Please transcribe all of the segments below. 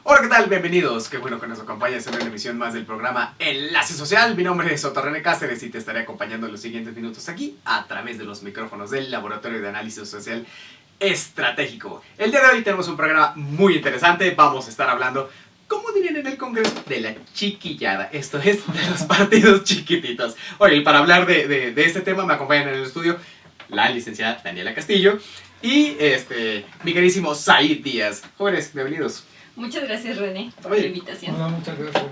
Hola, ¿qué tal? Bienvenidos. Qué bueno que nos acompañes en una emisión más del programa Enlace Social. Mi nombre es Otto René Cáceres y te estaré acompañando en los siguientes minutos aquí a través de los micrófonos del Laboratorio de Análisis Social Estratégico. El día de hoy tenemos un programa muy interesante. Vamos a estar hablando, como dirían en el Congreso, de la chiquillada. Esto es, de los partidos chiquititos. Oye, para hablar de este tema me acompañan en el estudio la licenciada Daniela Castillo y mi queridísimo Said Díaz. Jóvenes, bienvenidos. Muchas gracias, René, por la invitación. Hola, muchas gracias.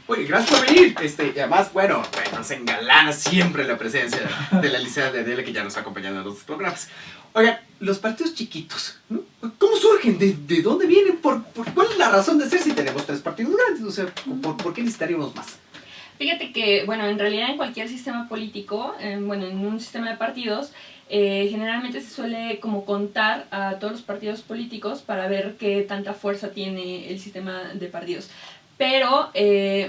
Oye, gracias por venir. Y además, bueno, nos engalana siempre la presencia de la licenciada Daniela, que ya nos ha acompañado en los programas. Oigan, los partidos chiquitos, ¿no? ¿Cómo surgen? ¿De dónde vienen? ¿Cuál es la razón de ser si tenemos 3 partidos grandes? O sea, ¿por qué necesitaríamos más? Fíjate que, bueno, en realidad en cualquier sistema político, en un sistema de partidos, generalmente se suele como contar a todos los partidos políticos para ver qué tanta fuerza tiene el sistema de partidos. Pero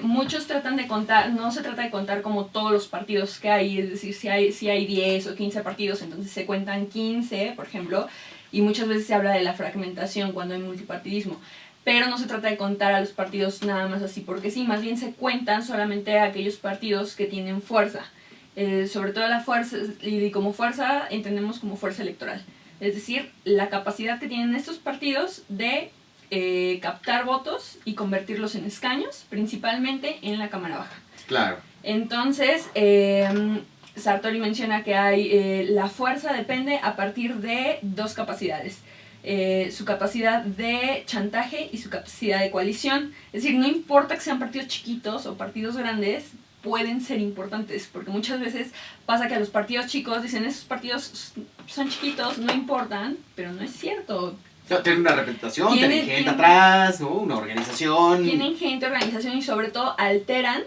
muchos tratan de contar, no se trata de contar como todos los partidos que hay, es decir, si hay 10 o 15 partidos, entonces se cuentan 15, por ejemplo, y muchas veces se habla de la fragmentación cuando hay multipartidismo. Pero no se trata de contar a los partidos nada más así, porque sí, más bien se cuentan solamente a aquellos partidos que tienen fuerza. Sobre todo la fuerza, y como fuerza entendemos como fuerza electoral. Es decir, la capacidad que tienen estos partidos de captar votos y convertirlos en escaños, principalmente en la Cámara Baja. Claro. Entonces, Sartori menciona que la fuerza depende a partir de 2 capacidades. Su capacidad de chantaje y su capacidad de coalición. Es decir, no importa que sean partidos chiquitos o partidos grandes, pueden ser importantes, porque muchas veces pasa que a los partidos chicos dicen, esos partidos son chiquitos, no importan, pero no es cierto. Tienen una representación, tienen gente atrás, ¿no? Una organización. Tienen gente, organización y sobre todo alteran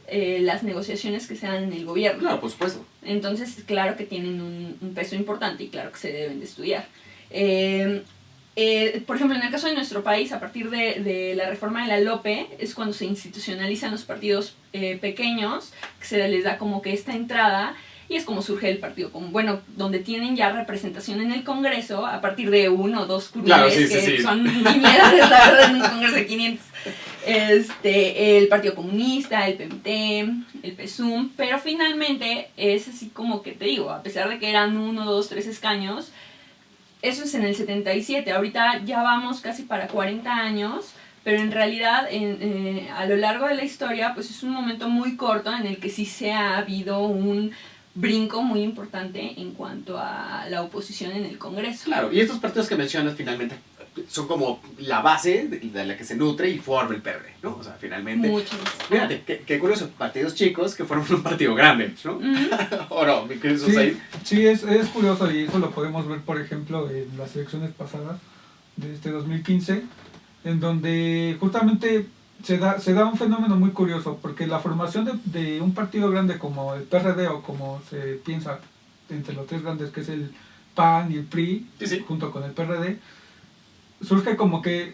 las negociaciones que se dan en el gobierno. Claro, por supuesto. Entonces, claro que tienen un peso importante y claro que se deben de estudiar. Por ejemplo, en el caso de nuestro país, a partir de la reforma de la LOPE, es cuando se institucionalizan los partidos pequeños, que se les da como que esta entrada, y es como surge el partido, donde tienen ya representación en el Congreso, a partir de 1 o 2 curules, claro, sí. Son nimiedades, la verdad, en un Congreso de 500. El Partido Comunista, el PMT, el PSUM, pero finalmente es así como que te digo, a pesar de que eran 1, 2, 3 escaños, eso es en el 77, ahorita ya vamos casi para 40 años, pero en realidad a lo largo de la historia pues es un momento muy corto en el que sí se ha habido un brinco muy importante en cuanto a la oposición en el Congreso. Claro, y estos partidos que mencionas finalmente son como la base de la que se nutre y forma el PRD, ¿no? O sea, finalmente... Muchos. Fíjate, qué curioso, partidos chicos que forman un partido grande, ¿no? ¿O no? ¿Mi querido Said? Sí, es curioso y eso lo podemos ver, por ejemplo, en las elecciones pasadas de 2015, en donde justamente se da un fenómeno muy curioso, porque la formación de un partido grande como el PRD o como se piensa entre los 3 grandes, que es el PAN y el PRI, sí. Junto con el PRD, surge como que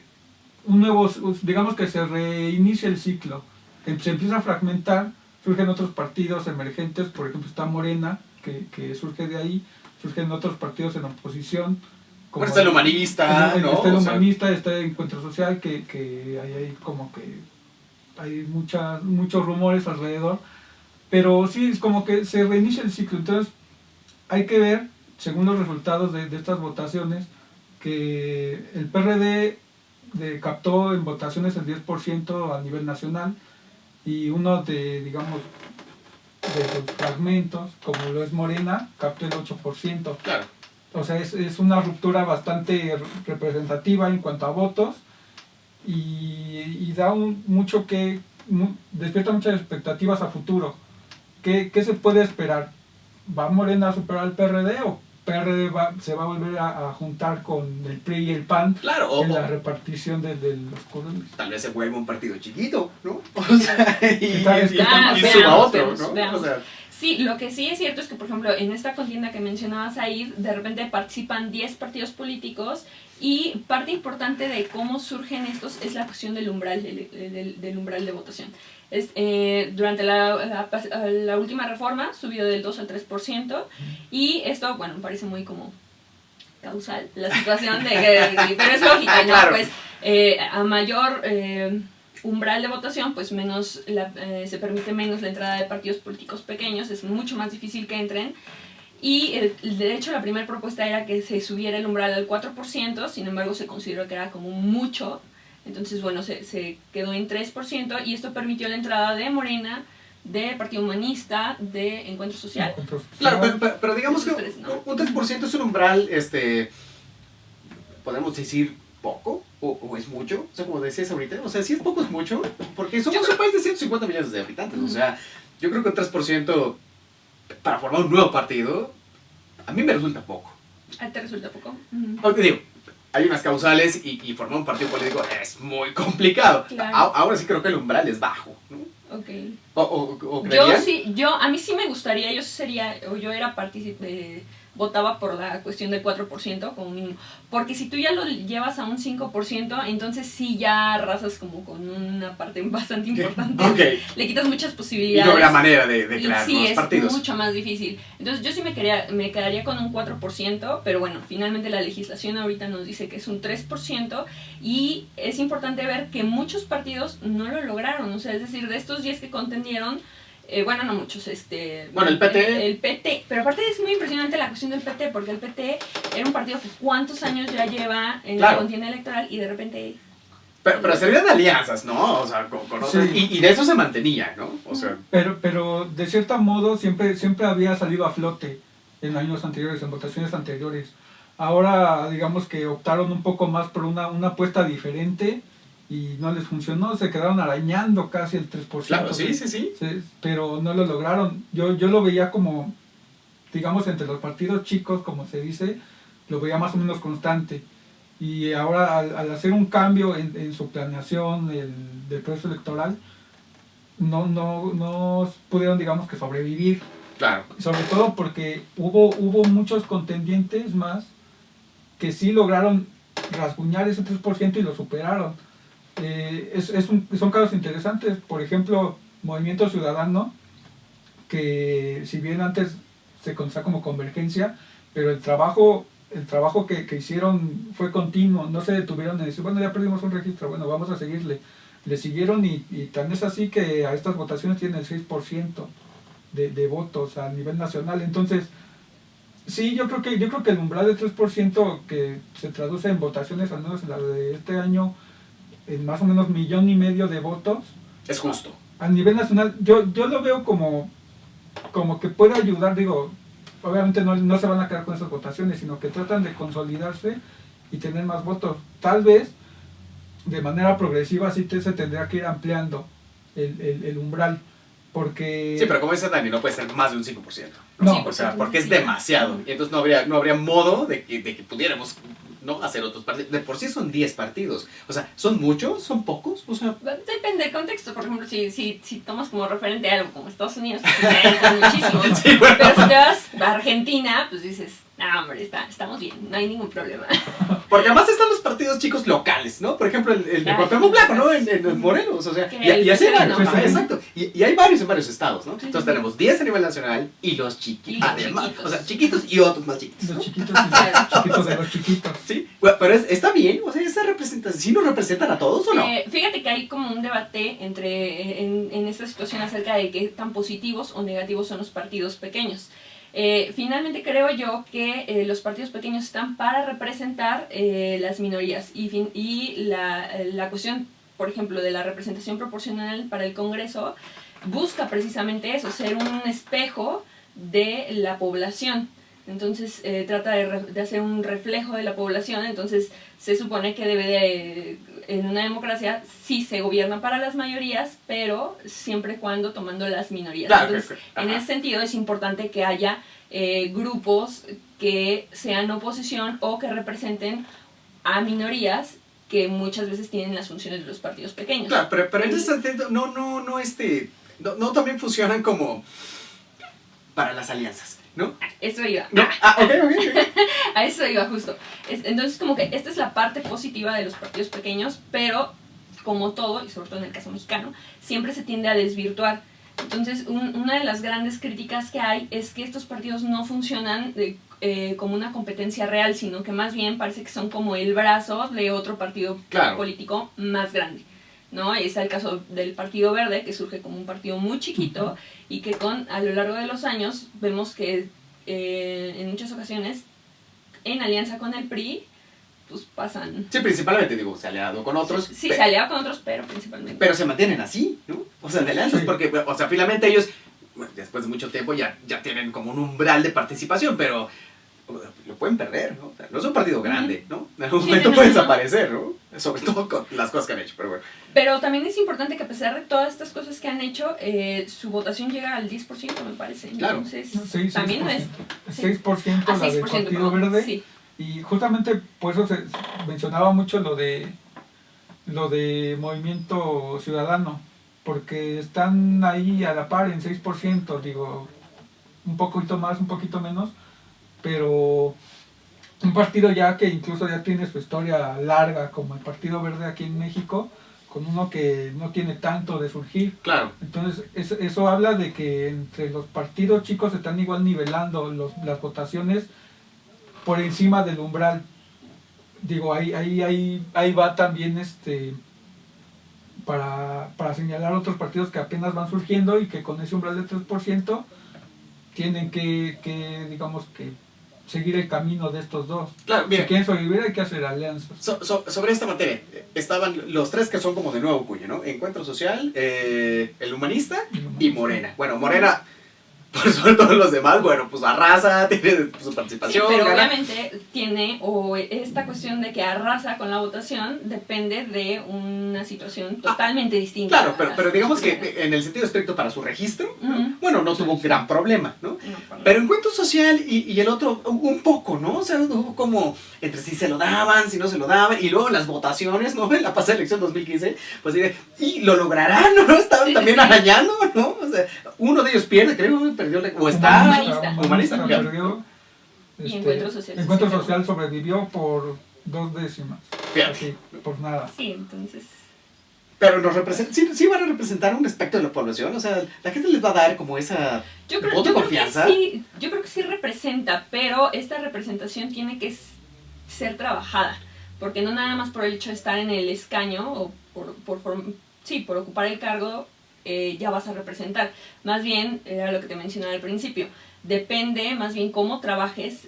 digamos que se reinicia el ciclo, se empieza a fragmentar, surgen otros partidos emergentes, por ejemplo está Morena, que surge de ahí, surgen otros partidos en oposición, como está el humanista, ¿no? Está el humanista, está el Encuentro Social, que hay como que hay muchos rumores alrededor, pero sí, es como que se reinicia el ciclo. Entonces hay que ver, según los resultados de estas votaciones, que el PRD captó en votaciones el 10% a nivel nacional, y uno de los fragmentos, como lo es Morena, captó el 8%. Claro. O sea, es una ruptura bastante representativa en cuanto a votos, y da despierta muchas expectativas a futuro. ¿Qué se puede esperar? ¿Va Morena a superar al PRD o PRD se va a volver a juntar con el PRI y el PAN, claro, en la repartición de los curules? Tal vez se vuelva un partido chiquito, ¿no? O sea, y suba otro, ¿no? O sea, sí, lo que sí es cierto es que, por ejemplo, en esta contienda que mencionabas ahí, de repente participan 10 partidos políticos, y parte importante de cómo surgen estos es la cuestión del umbral, del umbral de votación. Durante la última reforma subió del 2 al 3%, y esto, bueno, me parece muy como causal la situación, pero es lógica, ¿no? Claro. Pues a mayor umbral de votación, pues menos se permite menos la entrada de partidos políticos pequeños, es mucho más difícil que entren. Y de hecho la primera propuesta era que se subiera el umbral al 4%, sin embargo se consideró que era como mucho, entonces bueno, se quedó en 3% y esto permitió la entrada de Morena, de Partido Humanista, de Encuentro Social. Claro, pero digamos que Esos tres, ¿no? un 3% es un umbral, podemos decir poco o es mucho, o sea, como decías ahorita, o sea, si es poco es mucho, porque somos un país de 150 millones de habitantes, o sea, yo creo que un 3% para formar un nuevo partido, a mí me resulta poco. ¿A ti te resulta poco? Porque digo, hay unas causales y formar un partido político es muy complicado. Claro. Ahora sí creo que el umbral es bajo, ¿no? Ok. ¿O creerían? A mí sí me gustaría, yo era votaba por la cuestión del 4% como mínimo, porque si tú ya lo llevas a un 5%, entonces sí ya arrasas como con una parte bastante importante. Ok. Le quitas muchas Y posibilidades. no habrá manera de Y crear sí, nuevos es partidos. mucho más difícil. Entonces yo sí me quedaría con un 4%, pero bueno, finalmente la legislación ahorita nos dice que es un 3% y es importante ver que muchos partidos no lo lograron, o sea, es decir, de estos 10 que contendieron, bueno, no muchos, Bueno, el PT. El PT, pero aparte es muy impresionante la cuestión del PT, porque el PT era un partido que cuántos años ya lleva en la contienda electoral y de repente... Pero servían de alianzas, ¿no? O sea, con otras, Sí. y de eso se mantenía, ¿no? O sea, Pero de cierto modo siempre había salido a flote en años anteriores, en votaciones anteriores. Ahora digamos que optaron un poco más por una apuesta diferente y no les funcionó, se quedaron arañando casi el 3%. claro, sí. Pero no lo lograron. Yo lo veía como, digamos, entre los partidos chicos, como se dice, lo veía más o menos constante. Y ahora al hacer un cambio en su planeación del proceso electoral, no pudieron, digamos, que sobrevivir. Claro. Sobre todo porque hubo muchos contendientes más que sí lograron rasguñar ese 3% y lo superaron. Son casos interesantes. Por ejemplo, Movimiento Ciudadano, que si bien antes se conocía como Convergencia, pero el trabajo que hicieron fue continuo, no se detuvieron en decir, bueno, ya perdimos un registro, bueno, vamos a seguirle. Le siguieron y tan es así que a estas votaciones tienen el 6% de votos a nivel nacional. Entonces, sí, yo creo que el umbral del 3% que se traduce en votaciones, al menos en la de este año, en más o menos 1,5 millones de votos. Es justo. A nivel nacional, yo lo veo como que puede ayudar, digo, obviamente no se van a quedar con esas votaciones, sino que tratan de consolidarse y tener más votos. Tal vez de manera progresiva sí se tendrá que ir ampliando el umbral, porque... Sí, pero como dice Dani, no puede ser más de un 5%. No, Sí, O sea, porque es sí. demasiado. Y entonces no habría modo de que pudiéramos no hacer otros partidos. De por sí son 10 partidos. O sea, ¿son muchos? ¿Son pocos? O sea, Depende del contexto, por ejemplo, si tomas como referente algo como Estados Unidos, pues son muchísimos. Sí, bueno. Pero si te vas a Argentina, pues dices, no, hombre, estamos bien, no hay ningún problema. porque además están los partidos chicos locales, ¿no? Por ejemplo, el de Claro. Cuauhtémoc Blanco, ¿no? En Morelos, o sea, Que y así hay el varios, vecino. ajá, exacto. Y hay varios en varios estados, ¿no? Sí, Entonces sí. tenemos 10 a nivel nacional y los chiquitos. Y los Además, chiquitos. o sea, chiquitos y otros más chiquitos. Los ¿no? chiquitos y los chiquitos de los chiquitos. Sí, bueno, pero está bien, o sea, esa representación, ¿sí nos representan a todos o no? Fíjate que hay como un debate en esta situación acerca de qué tan positivos o negativos son los partidos pequeños. Finalmente creo yo que los partidos pequeños están para representar las minorías y la cuestión, por ejemplo, de la representación proporcional para el Congreso busca precisamente eso, ser un espejo de la población. Entonces trata de hacer un reflejo de la población, entonces se supone que en una democracia sí se gobierna para las mayorías, pero siempre y cuando tomando las minorías. Claro, Entonces, ajá. en ese sentido es importante que haya grupos que sean oposición o que representen a minorías que muchas veces tienen las funciones de los partidos pequeños. Claro, pero en ese sentido, no también funcionan como para las alianzas, ¿no? Eso iba. No, ok. A eso iba justo. Entonces como que esta es la parte positiva de los partidos pequeños, pero como todo, y sobre todo en el caso mexicano, siempre se tiende a desvirtuar. Entonces, una de las grandes críticas que hay es que estos partidos no funcionan como una competencia real, sino que más bien parece que son como el brazo de otro partido político más grande, ¿no? Y está el caso del Partido Verde, que surge como un partido muy chiquito y que a lo largo de los años vemos que en muchas ocasiones, en alianza con el PRI, pues pasan... Sí, principalmente, digo, se ha aliado con otros. Sí, se ha aliado con otros, pero principalmente. Pero se mantienen así, ¿no? O sea, de alianzas, Sí. porque, o sea, finalmente ellos, bueno, después de mucho tiempo, ya tienen como un umbral de participación, pero lo pueden perder, ¿no? O sea, no es un partido grande, ¿no? En algún momento puede desaparecer, ¿no? Sobre todo con las cosas que han hecho, pero bueno. Pero también es importante que a pesar de todas estas cosas que han hecho, su votación llega al 10%, me parece. Claro. Entonces, también no es... 6% la del Partido Verde. Sí. Y justamente por eso se mencionaba mucho lo de Movimiento Ciudadano, porque están ahí a la par en 6%, digo, un poquito más, un poquito menos, pero un partido ya que incluso ya tiene su historia larga, como el Partido Verde aquí en México, con uno que no tiene tanto de surgir. Claro. Entonces eso habla de que entre los partidos chicos están igual nivelando las votaciones por encima del umbral. Digo, ahí va también para señalar otros partidos que apenas van surgiendo y que con ese umbral de 3% tienen que digamos que seguir el camino de estos dos. Claro, mira, si quieren sobrevivir hay que hacer alianzas. Sobre esta materia, estaban los tres que son como de nuevo cuño, ¿no? Encuentro Social, el Humanista y Morena. Bueno, Morena, por sobre todos los demás, bueno, pues arrasa, tiene su participación. Sí, pero gana. obviamente tiene, o esta cuestión de que arrasa con la votación depende de una situación totalmente distinta. Claro, pero digamos que en el sentido estricto para su registro, ¿no? Bueno, no tuvo Sí. gran problema, ¿no? Pero Encuentro Social y el otro, un poco, ¿no? O sea, hubo como entre si se lo daban, si no se lo daban, y luego las votaciones, ¿no? En la pasada elección 2015, pues y lo lograrán, ¿no? Estaban también arañando, ¿no? O sea, uno de ellos pierde, creo, perdió, o está... Humanista. Perdió. Y Encuentro Social. Encuentro Social sobrevivió por 2 décimas. Fíjate. Así, por nada. Sí, entonces... Pero nos representan, sí van a representar un aspecto de la población, o sea, la gente les va a dar como esa voto de confianza. Yo creo que sí representa, pero esta representación tiene que ser trabajada, porque no nada más por el hecho de estar en el escaño o por ocupar el cargo ya vas a representar. Más bien, era lo que te mencionaba al principio, depende más bien cómo trabajes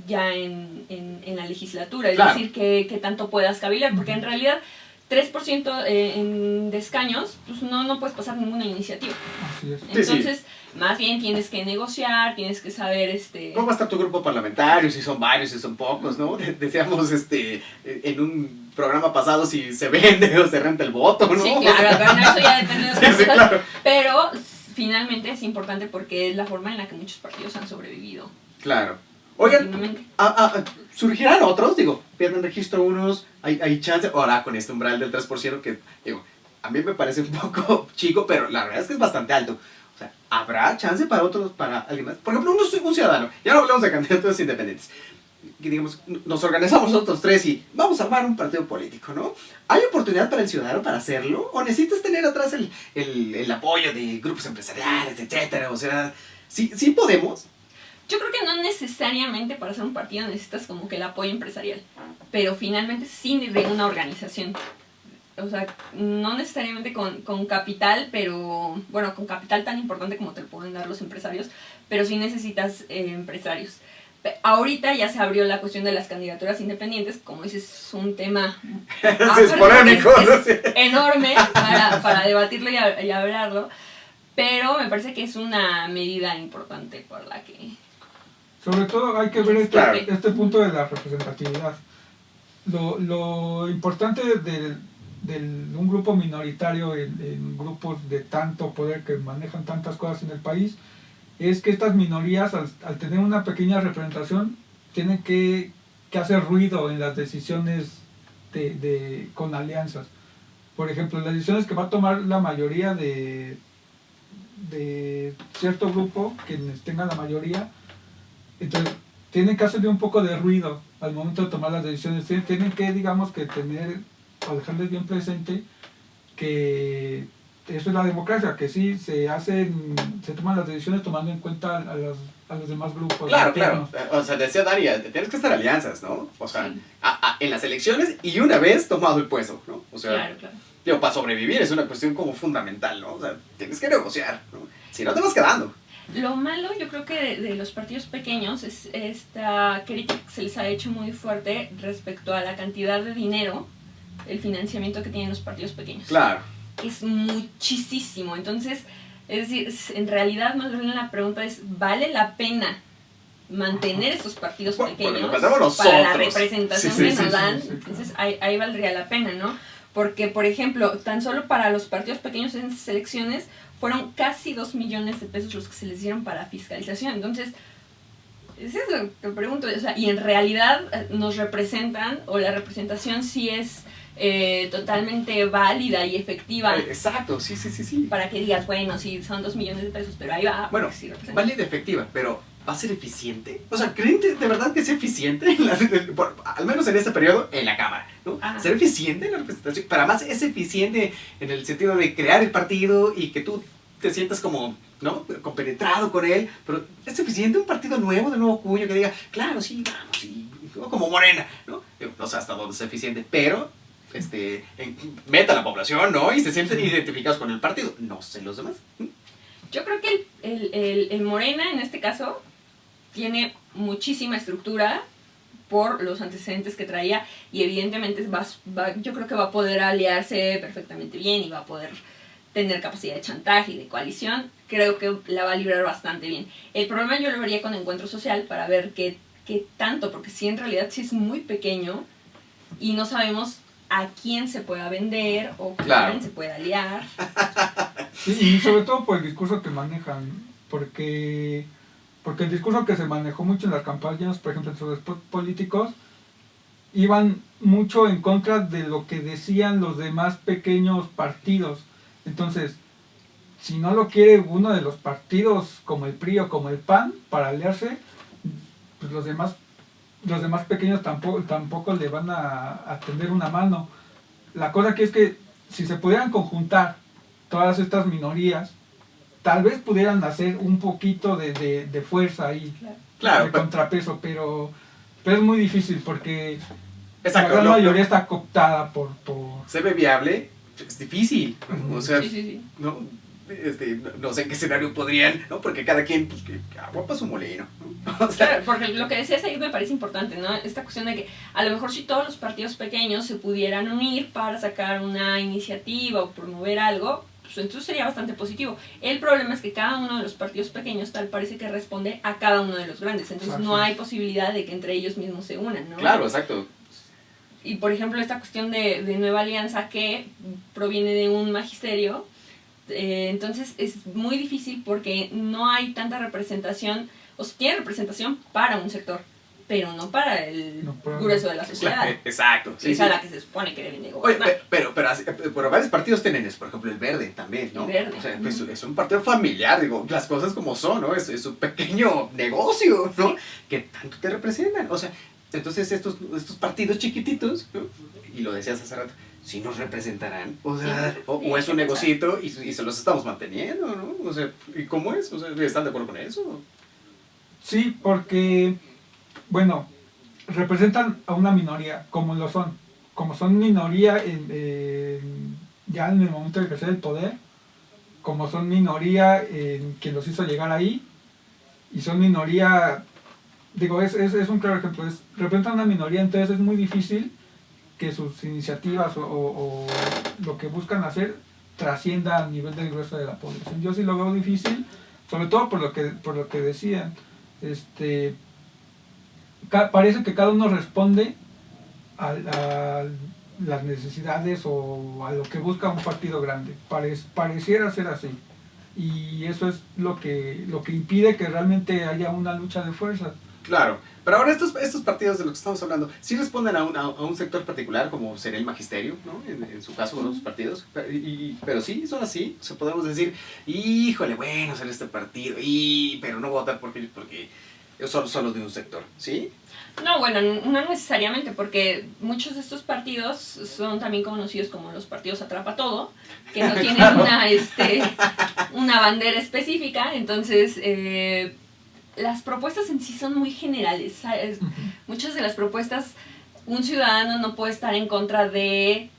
ya en la legislatura, es Claro. decir, que tanto puedas cavilar, porque en realidad 3% de escaños, pues no puedes pasar ninguna iniciativa. Así es. Entonces, más bien tienes que negociar, tienes que saber ¿Cómo va a estar tu grupo parlamentario? Si son varios, si son pocos, ¿no? Decíamos en un programa pasado si se vende o se renta el voto, ¿no? Sí, claro, pero no, eso ya depende de otras Sí, cosas. claro. Pero finalmente es importante porque es la forma en la que muchos partidos han sobrevivido. Claro. Oigan, Últimamente. surgirán otros, digo, pierden registro unos, hay chance, ahora con este umbral del 3% que, digo, a mí me parece un poco chico, pero la verdad es que es bastante alto. O sea, ¿habrá chance para otros, para alguien más? Por ejemplo, un ciudadano, ya no hablamos de candidatos independientes, que digamos, nos organizamos nosotros tres y vamos a armar un partido político, ¿no? ¿Hay oportunidad para el ciudadano para hacerlo? ¿O necesitas tener atrás el apoyo de grupos empresariales, etcétera? O sea, sí podemos. Yo creo que no necesariamente para hacer un partido necesitas como que el apoyo empresarial, pero finalmente sí de una organización. O sea, no necesariamente con capital, pero bueno, con capital tan importante como te lo pueden dar los empresarios, pero sí necesitas empresarios. Ahorita ya se abrió la cuestión de las candidaturas independientes, como dices, es un tema es polémico, es enorme para debatirlo y hablarlo, pero me parece que es una medida importante por la que... Sobre todo hay que ver Claro. este punto de la representatividad. Lo importante de un grupo minoritario en grupos de tanto poder que manejan tantas cosas en el país es que estas minorías al tener una pequeña representación tienen que hacer ruido en las decisiones con alianzas. Por ejemplo, las decisiones que va a tomar la mayoría de cierto grupo, quienes tengan la mayoría, entonces tienen que hacerle un poco de ruido al momento de tomar las decisiones. Tienen que, digamos, que tener o dejarles bien presente que eso es la democracia, que sí se toman las decisiones tomando en cuenta a los demás grupos. Claro, claro. O sea, decía Dani, tienes que hacer alianzas, ¿no? O sea, Sí. en las elecciones y una vez tomado el puesto, ¿no? O sea, Claro, claro. digo, para sobrevivir es una cuestión como fundamental, ¿no? O sea, tienes que negociar, ¿no? Si no te vas quedando. Lo malo, yo creo que de los partidos pequeños es esta crítica que se les ha hecho muy fuerte respecto a la cantidad de dinero, el financiamiento que tienen los partidos pequeños. Claro. Que es muchísimo. Entonces, es decir, en realidad más bien la pregunta es, ¿vale la pena mantener estos partidos Bueno, pequeños lo pensamos para la nosotros. representación Sí, sí, que sí, nos dan? sí, claro. Entonces, ahí valdría la pena, ¿no? Porque, por ejemplo, tan solo para los partidos pequeños en esas elecciones fueron casi 2 millones de pesos los que se les dieron para fiscalización. Entonces, es eso que pregunto. O sea, y en realidad nos representan, o la representación sí es totalmente válida y efectiva. Exacto, sí, sí, sí, sí. Para que digas, bueno, sí, son 2 millones de pesos, pero ahí va. Bueno, porque sí representa. válida efectiva, pero ¿va a ser eficiente? O sea, ¿creen de verdad que sea eficiente? Al menos en este periodo, en la Cámara, ¿no? Ajá. ¿Ser eficiente en la representación? Pero además es eficiente en el sentido de crear el partido y que tú te sientas como, ¿no? Compenetrado con él, pero ¿es eficiente un partido nuevo, de nuevo cuño, que diga, claro, sí, vamos, sí, como Morena, ¿no? No sé hasta dónde es eficiente, pero meta a la población, ¿no? Y se sienten identificados con el partido. No sé los demás. Yo creo que el Morena, en este caso, tiene muchísima estructura por los antecedentes que traía y evidentemente yo creo que va a poder aliarse perfectamente bien y va a poder tener capacidad de chantaje y de coalición. Creo que la va a librar bastante bien. El problema yo lo vería con Encuentro Social para ver qué tanto, porque sí, en realidad sí es muy pequeño y no sabemos a quién se pueda vender o con Claro. quién se pueda aliar. Sí, y sobre todo por el discurso que manejan, porque el discurso que se manejó mucho en las campañas, por ejemplo, entre los políticos, iban mucho en contra de lo que decían los demás pequeños partidos. Entonces, si no lo quiere uno de los partidos como el PRI o como el PAN para aliarse, pues los demás pequeños tampoco le van a tender una mano. La cosa aquí es que si se pudieran conjuntar todas estas minorías, tal vez pudieran hacer un poquito de fuerza ahí, Claro, de pero- contrapeso, pero es muy difícil porque Exacto, la gran no, mayoría está cooptada por... se ve viable, es difícil, ¿no? O sea, Sí, sí, sí. no, no sé en qué escenario podrían, ¿no? Porque cada quien, pues, que agua para su molino, ¿no? O sea, Claro, porque lo que decías ahí me parece importante, ¿no? Esta cuestión de que a lo mejor si todos los partidos pequeños se pudieran unir para sacar una iniciativa o promover algo, pues entonces sería bastante positivo. El problema es que cada uno de los partidos pequeños tal parece que responde a cada uno de los grandes, entonces Así no es. hay posibilidad de que entre ellos mismos se unan, ¿no? claro, exacto. Y por ejemplo esta cuestión de Nueva Alianza que proviene de un magisterio, entonces es muy difícil porque no hay tanta representación, o sea, tiene representación para un sector, pero no para el No para- grueso de la sociedad. Claro, exacto. Sí, es Sí, a sí. la que se supone que deben de Oye, gobernar. pero varios partidos tienen eso, por ejemplo el Verde también, ¿no? El Verde. O sea, pues, es un partido familiar, digo, las cosas como son, ¿no? Es un pequeño negocio, ¿no? Sí. Que tanto te representan, o sea, entonces estos partidos chiquititos, ¿no? Y lo decías hace rato, sí nos representarán, o sea, Sí. o es un negocito y se los estamos manteniendo, ¿no? O sea, ¿y cómo es? O sea, ¿están de acuerdo con eso? Sí, porque, bueno, representan a una minoría, como lo son. Como son minoría ya en el momento de ejercer el poder, como son minoría en quien los hizo llegar ahí, y son minoría, digo, es un claro ejemplo, representan una minoría, entonces es muy difícil que sus iniciativas o lo que buscan hacer trascienda a nivel del grueso de la población. Yo sí lo veo difícil, sobre todo por lo que decían. Parece que cada uno responde a las necesidades o a lo que busca un partido grande. Pareciera ser así. Y eso es lo que impide que realmente haya una lucha de fuerzas. Claro, pero ahora estos partidos de los que estamos hablando, ¿sí responden a un sector particular como sería el magisterio, ¿no? En su caso con otros partidos, pero sí, son así, o sea, podemos decir, híjole, bueno, sale este partido, pero no voy a votar porque solo de un sector, ¿sí? No, bueno, no necesariamente, porque muchos de estos partidos son también conocidos como los partidos atrapa todo, que no tienen una bandera específica, entonces las propuestas en sí son muy generales, ¿sabes? Muchas de las propuestas, un ciudadano no puede estar en contra de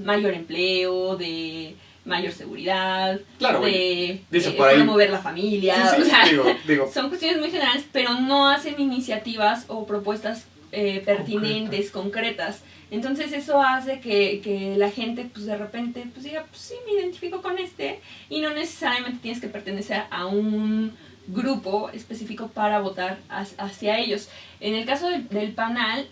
mayor empleo, de mayor seguridad, claro, de por ahí, promover la familia, sí, o sea, digo. Son cuestiones muy generales, pero no hacen iniciativas o propuestas pertinentes, concretas. Entonces eso hace que la gente pues de repente pues diga, pues sí, me identifico con y no necesariamente tienes que pertenecer a un grupo específico para votar hacia ellos. En el caso del PANAL,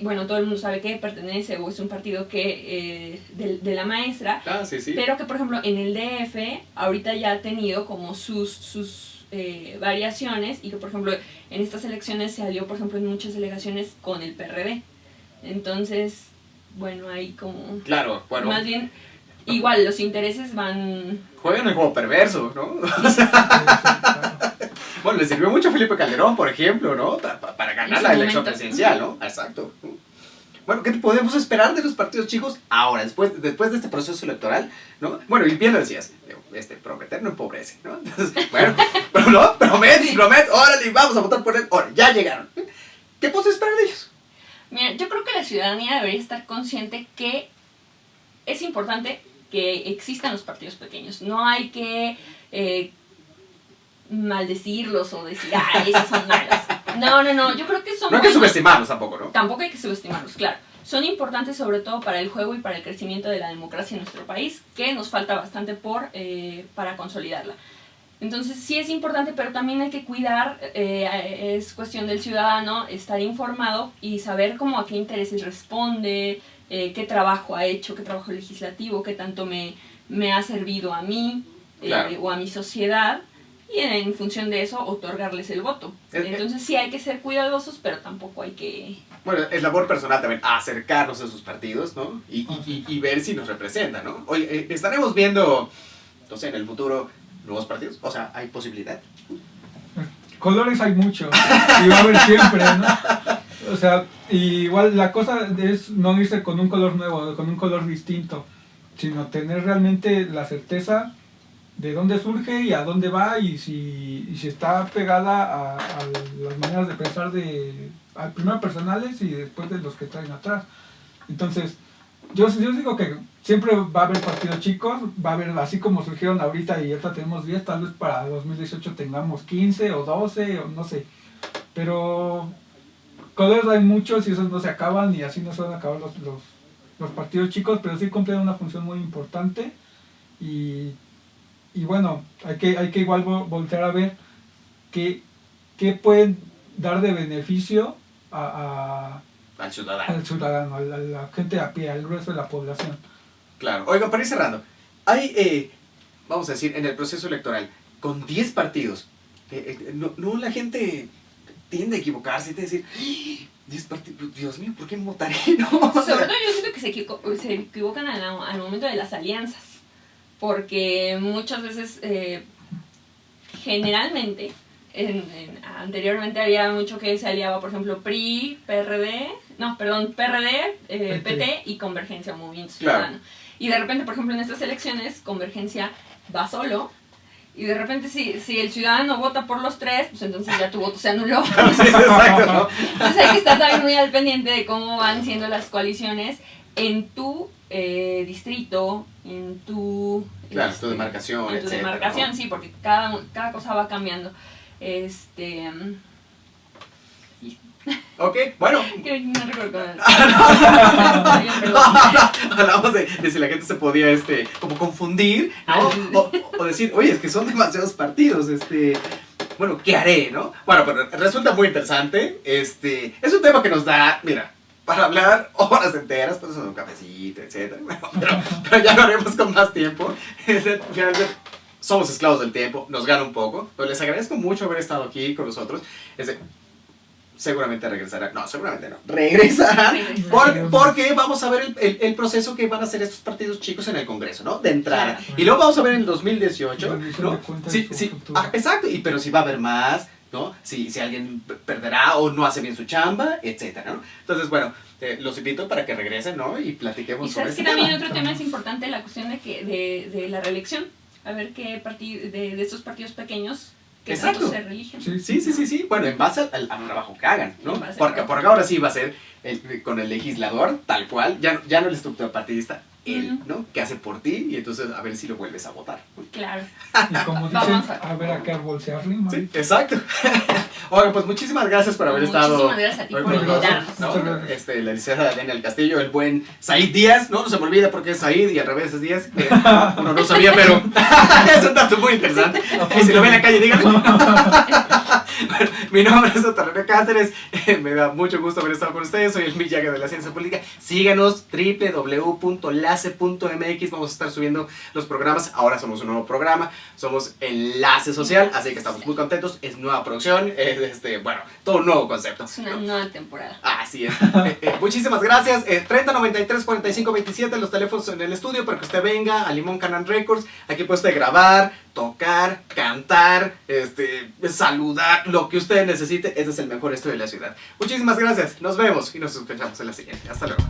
bueno, todo el mundo sabe que pertenece o es un partido que de la maestra, sí. Pero que por ejemplo en el DF ahorita ya ha tenido como sus variaciones, y que por ejemplo en estas elecciones se alió por ejemplo en muchas delegaciones con el PRD. Entonces, bueno, ahí como... Claro, bueno. Más bien, igual los intereses van... Juegan el juego perverso, ¿no? Bueno, le sirvió mucho a Felipe Calderón, por ejemplo, ¿no? Para ganar la elección presidencial, ¿no? Exacto. Bueno, ¿qué podemos esperar de los partidos chicos ahora, después de este proceso electoral, ¿no? Bueno, y bien lo decías, prometer no empobrece, ¿no? Entonces, bueno, pero no, promet, órale, vamos a votar por él, ahora, ya llegaron. ¿Qué podemos esperar de ellos? Mira, yo creo que la ciudadanía debería estar consciente que es importante que existan los partidos pequeños. No hay que maldecirlos o decir, esos son malos. No, yo creo que son No hay que subestimarlos tampoco, ¿no? Tampoco hay que subestimarlos, claro. Son importantes sobre todo para el juego y para el crecimiento de la democracia en nuestro país, que nos falta bastante para consolidarla. Entonces sí es importante, pero también hay que cuidar, es cuestión del ciudadano estar informado y saber cómo a qué intereses responde, qué trabajo ha hecho, qué trabajo legislativo, qué tanto me ha servido a mí claro. O a mi sociedad, y en función de eso otorgarles el voto. Entonces sí hay que ser cuidadosos, pero tampoco hay que... Bueno, es labor personal también acercarnos a esos partidos, ¿no? Y ver si nos representan, ¿no? Oye, estaremos viendo, no sé, en el futuro nuevos partidos, o sea, ¿hay posibilidad? Colores hay muchos, y va a haber siempre, ¿no? O sea, igual la cosa es no irse con un color nuevo, con un color distinto, sino tener realmente la certeza de dónde surge y a dónde va, y si está pegada a las maneras de pensar primero personales y después de los que traen atrás. Entonces, yo digo que siempre va a haber partidos chicos, va a haber, así como surgieron ahorita y ahorita tenemos 10, tal vez para 2018 tengamos 15 o 12 o no sé, pero colores hay muchos y esos no se acaban, y así no se van a acabar los partidos chicos, pero sí cumplen una función muy importante, y bueno, hay que igual voltear a ver qué pueden dar de beneficio al ciudadano, a la gente a pie, al grueso de la población. Claro. Oiga, para ir cerrando, hay, vamos a decir, en el proceso electoral, con 10 partidos, no la gente tiende a equivocarse y decir, 10 partidos, Dios mío, ¿por qué me votaré? No, sobre todo yo siento que se equivocan al momento de las alianzas, porque muchas veces, generalmente, anteriormente había mucho que se aliaba, por ejemplo, PRI, PRD, PT y Convergencia o Movimiento Ciudadano. Claro. Y de repente, por ejemplo, en estas elecciones, Convergencia va solo, y de repente si el ciudadano vota por los tres, pues entonces ya tu voto se anuló. Sí, exacto, ¿no? Entonces hay que estar también muy al pendiente de cómo van siendo las coaliciones en tu distrito, en tu... Claro, tu demarcación, en tu etcétera, demarcación, ¿no? Sí, porque cada cosa va cambiando. Ok, bueno. No recuerdo. Hablamos de si la gente se podía como confundir, ¿no? O decir, oye, es que son demasiados partidos, bueno, ¿qué haré, no? Bueno, pero resulta muy interesante, es un tema que nos da, mira, para hablar horas enteras, pues un cafecito, etcétera. Pero ya lo haremos con más tiempo. Finalmente, somos esclavos del tiempo, nos gana un poco, pero les agradezco mucho haber estado aquí con nosotros. Seguramente regresará, no, seguramente no, regresará, porque vamos a ver el proceso que van a hacer estos partidos chicos en el Congreso, ¿no? De entrada. Claro. Y luego vamos a ver en el 2018, ¿no? Sí, exacto, pero si va a haber más, ¿no? Si alguien perderá o no hace bien su chamba, etcétera, ¿no? Entonces, bueno, los invito para que regresen, ¿no? Y platiquemos Y sobre sabes que este también tema. otro tema es importante, la cuestión de la reelección. A ver qué de estos partidos pequeños que tanto Exacto. se reeligen. Sí. Bueno, en base al trabajo que hagan, ¿no? En base al Porque trabajo. por ahora sí va a ser con el legislador, tal cual, ya no el estructura partidista, él, Ujú. ¿no? Que hace por ti y entonces a ver si lo vuelves a votar. Claro. Y como dicen, Vamos a ver a qué árbol se arrima. Sí, exacto. Oigan, pues muchísimas gracias por haber estado Muchísimas gracias a ti hoy por con nosotros, invitarnos. ¿no? Muchas gracias. La licenciada Daniel Castillo, el buen Said Díaz, ¿no? No se me olvida porque es Said y al revés es Díaz. Uno no sabía, pero es un dato muy interesante. Y si lo ven en la calle, díganle. Bueno, mi nombre es Dr. René Cáceres. Me da mucho gusto haber estado con ustedes. Soy el Miyagi de la Ciencia Política. Síganos www.lace.mx. Vamos a estar subiendo los programas. Ahora somos un nuevo programa. Somos Enlace Social, así que estamos muy contentos. Es nueva producción. Bueno, todo un nuevo concepto. Es una nueva temporada. Así es. Muchísimas gracias. 30 93 45 27 los teléfonos en el estudio para que usted venga a Limón Canal Records. Aquí puede usted grabar, tocar, cantar, saludar, lo que usted necesite. Este es el mejor estudio de la ciudad. Muchísimas gracias. Nos vemos y nos escuchamos en la siguiente. Hasta luego.